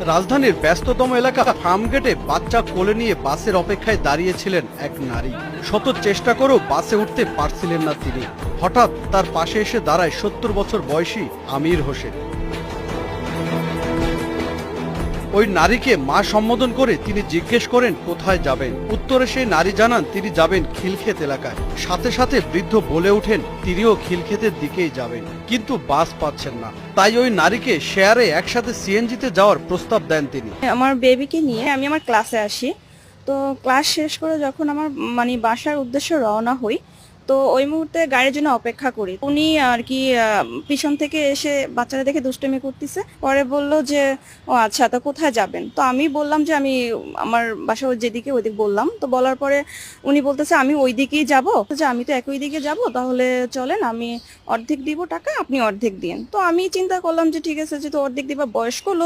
রাজধানীর ব্যস্ততম এলাকা ফার্মগেটে বাচ্চা কোলে নিয়ে বাসের অপেক্ষায় দাঁড়িয়েছিলেন এক নারী। শত চেষ্টা করেও বাসে উঠতে পারছিলেন না তিনি। হঠাৎ তার পাশে এসে দাঁড়ায় ৭০ বছর বয়সী আমির হোসেন। ওই নারীকে মা সম্বোধন করে তিনি জিজ্ঞেস করেন কোথায় যাবেন। উত্তরে সেই নারী জানান তিনি যাবেন খিলক্ষেত এলাকায়। সাথে সাথে বৃদ্ধ বলে ওঠেন তিনিও খিলক্ষেতের দিকেই যাবেন, কিন্তু বাস পাচ্ছেন না। তাই ওই নারীকে শেয়ারে একসাথে সিএনজিতে যাওয়ার প্রস্তাব দেন তিনি। আমার বেবিকে নিয়ে আমি আমার ক্লাসে আসি। তো ক্লাস শেষ করে যখন আমার বাসার উদ্দেশ্যে রওনা হই, তো ওই মুহূর্তে গাড়ির জন্য অপেক্ষা করি। উনি আর কি পিছন থেকে এসে বাচ্চারা দেখে দুষ্টুমি করতেছে। পরে বলল যে ও আচ্ছা, তো কোথায় যাবেন? তো আমি বললাম যে আমি আমার বাসা যেদিকে ওইদিকে বললাম। তো বলার পরে উনি বলতেছে আমি ওই দিকেই যাব, যে আমি তো একই দিকে যাব, তাহলে চলেন আমি অর্ধেক দিব টাকা, আপনি অর্ধেক দিন। তো আমি চিন্তা করলাম যে ঠিক আছে, যেহেতু অর্ধেক দিবা, বয়স্ক লোক